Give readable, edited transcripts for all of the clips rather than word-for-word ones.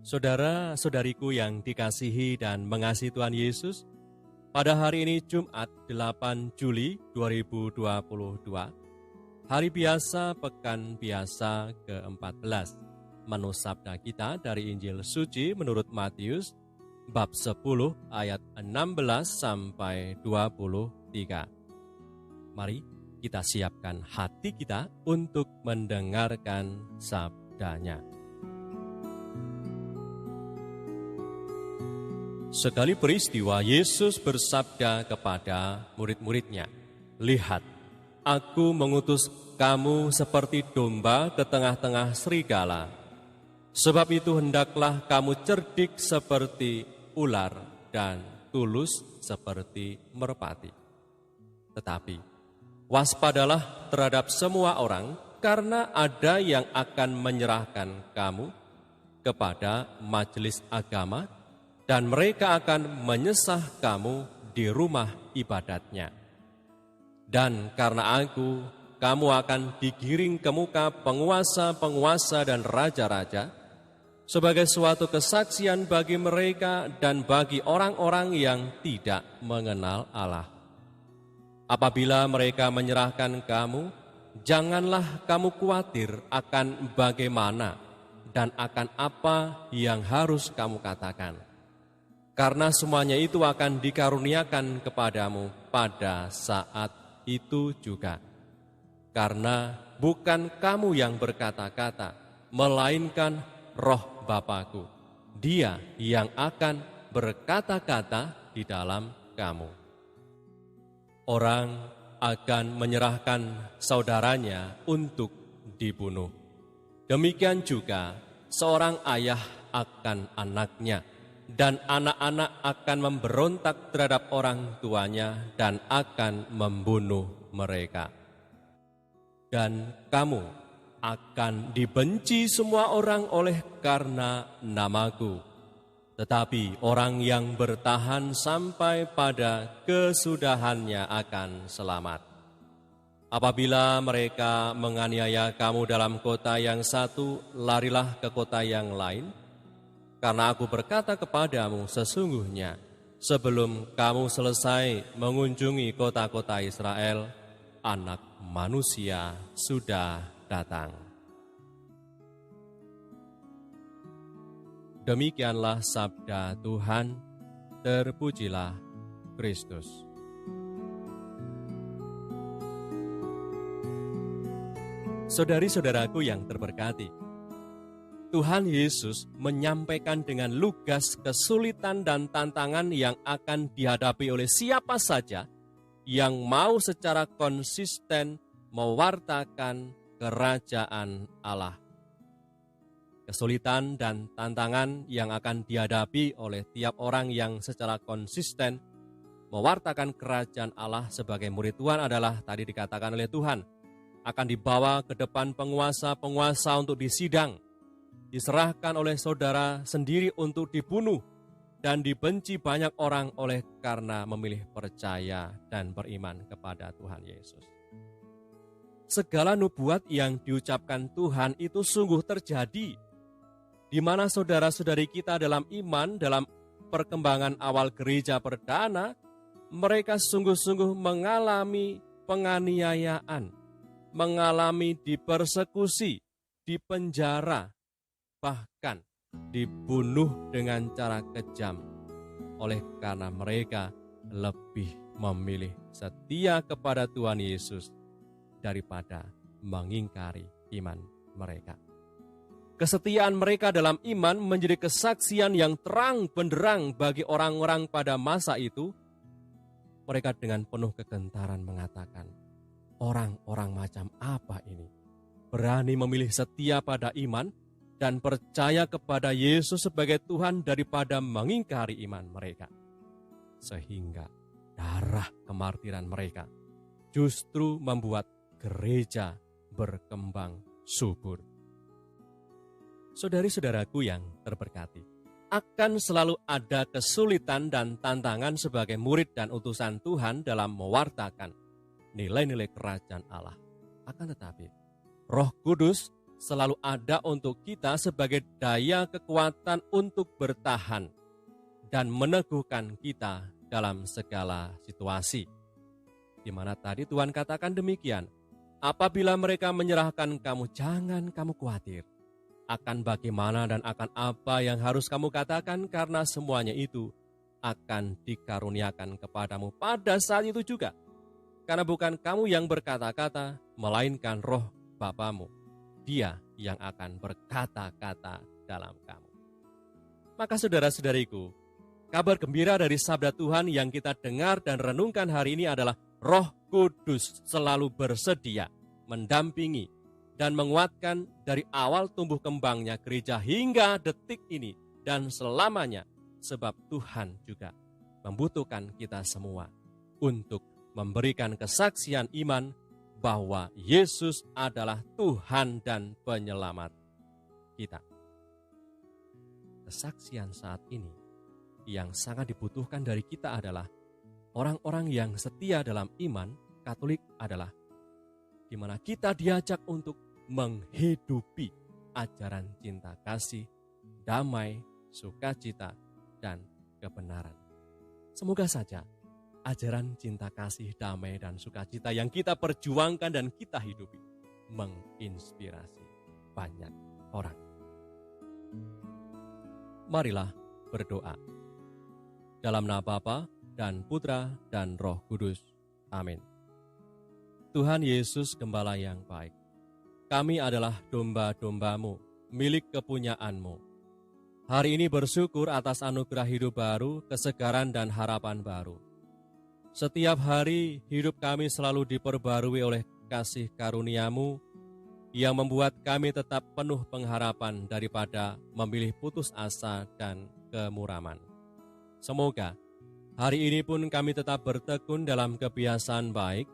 Saudara-saudariku yang dikasihi dan mengasihi Tuhan Yesus, pada hari ini Jumat 8 Juli 2022, hari biasa pekan biasa ke-14. Menu sabda kita dari Injil Suci menurut Matius bab 10 ayat 16 sampai 23. Mari kita siapkan hati kita untuk mendengarkan sabdanya. Sekali peristiwa, Yesus bersabda kepada murid-muridnya, "Lihat, Aku mengutus kamu seperti domba ke tengah-tengah serigala. Sebab itu hendaklah kamu cerdik seperti ular dan tulus seperti merpati. Tetapi waspadalah terhadap semua orang, karena ada yang akan menyerahkan kamu kepada majelis agama, dan mereka akan menyesah kamu di rumah ibadatnya. Dan karena aku, kamu akan digiring ke muka penguasa-penguasa dan raja-raja, sebagai suatu kesaksian bagi mereka dan bagi orang-orang yang tidak mengenal Allah. Apabila mereka menyerahkan kamu, janganlah kamu khawatir akan bagaimana dan akan apa yang harus kamu katakan. Karena semuanya itu akan dikaruniakan kepadamu pada saat itu juga. Karena bukan kamu yang berkata-kata, melainkan Roh Bapa-Ku. Dia yang akan berkata-kata di dalam kamu. Orang akan menyerahkan saudaranya untuk dibunuh. Demikian juga seorang ayah akan anaknya, dan anak-anak akan memberontak terhadap orang tuanya dan akan membunuh mereka. Dan kamu akan dibenci semua orang oleh karena namaku. Tetapi orang yang bertahan sampai pada kesudahannya akan selamat. Apabila mereka menganiaya kamu dalam kota yang satu, larilah ke kota yang lain. Karena aku berkata kepadamu, sesungguhnya sebelum kamu selesai mengunjungi kota-kota Israel, Anak Manusia sudah datang. Demikianlah sabda Tuhan, terpujilah Kristus. Saudari-saudaraku yang terberkati, Tuhan Yesus menyampaikan dengan lugas kesulitan dan tantangan yang akan dihadapi oleh siapa saja yang mau secara konsisten mewartakan kerajaan Allah. Kesulitan dan tantangan yang akan dihadapi oleh tiap orang yang secara konsisten mewartakan kerajaan Allah sebagai murid Tuhan adalah, tadi dikatakan oleh Tuhan, akan dibawa ke depan penguasa-penguasa untuk disidang, diserahkan oleh saudara sendiri untuk dibunuh, dan dibenci banyak orang oleh karena memilih percaya dan beriman kepada Tuhan Yesus. Segala nubuat yang diucapkan Tuhan itu sungguh terjadi, di mana saudara-saudari kita dalam iman, dalam perkembangan awal gereja perdana, mereka sungguh-sungguh mengalami penganiayaan, mengalami dipersekusi, dipenjara, bahkan dibunuh dengan cara kejam oleh karena mereka lebih memilih setia kepada Tuhan Yesus daripada mengingkari iman mereka. Kesetiaan mereka dalam iman menjadi kesaksian yang terang benderang bagi orang-orang pada masa itu. Mereka dengan penuh kegentaran mengatakan, orang-orang macam apa ini? Berani memilih setia pada iman dan percaya kepada Yesus sebagai Tuhan daripada mengingkari iman mereka. Sehingga darah kemartiran mereka justru membuat gereja berkembang subur. Saudari-saudaraku yang terberkati, akan selalu ada kesulitan dan tantangan sebagai murid dan utusan Tuhan dalam mewartakan nilai-nilai kerajaan Allah. Akan tetapi, Roh Kudus selalu ada untuk kita sebagai daya kekuatan untuk bertahan dan meneguhkan kita dalam segala situasi. Di mana tadi Tuhan katakan demikian, apabila mereka menyerahkan kamu, jangan kamu khawatir akan bagaimana dan akan apa yang harus kamu katakan, karena semuanya itu akan dikaruniakan kepadamu pada saat itu juga. Karena bukan kamu yang berkata-kata, melainkan Roh Bapamu. Dia yang akan berkata-kata dalam kamu. Maka saudara-saudariku, kabar gembira dari sabda Tuhan yang kita dengar dan renungkan hari ini adalah Roh Kudus selalu bersedia mendampingi dan menguatkan dari awal tumbuh kembangnya gereja hingga detik ini dan selamanya, sebab Tuhan juga membutuhkan kita semua untuk memberikan kesaksian iman bahwa Yesus adalah Tuhan dan Penyelamat kita. Kesaksian saat ini yang sangat dibutuhkan dari kita adalah orang-orang yang setia dalam iman Katolik, adalah di mana kita diajak untuk menghidupi ajaran cinta kasih, damai, sukacita, dan kebenaran. Semoga saja ajaran cinta kasih, damai, dan sukacita yang kita perjuangkan dan kita hidupi menginspirasi banyak orang. Marilah berdoa. Dalam nama Bapa dan Putra dan Roh Kudus. Amin. Tuhan Yesus Gembala yang baik, kami adalah domba-domba-Mu, milik kepunyaan-Mu. Hari ini bersyukur atas anugerah hidup baru, kesegaran dan harapan baru. Setiap hari hidup kami selalu diperbarui oleh kasih karunia-Mu yang membuat kami tetap penuh pengharapan daripada memilih putus asa dan kemuraman. Semoga hari ini pun kami tetap bertekun dalam kebiasaan baik,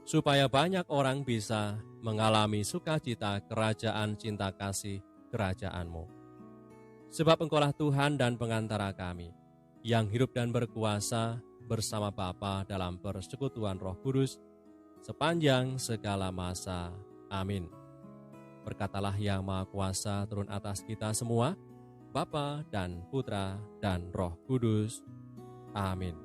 supaya banyak orang bisa mengalami sukacita kerajaan cinta kasih kerajaan-Mu. Sebab Engkaulah Tuhan dan pengantara kami, yang hidup dan berkuasa bersama Bapa dalam persekutuan Roh Kudus sepanjang segala masa. Amin. Berkatalah Yang Maha Kuasa turun atas kita semua, Bapa dan Putra dan Roh Kudus. Amin.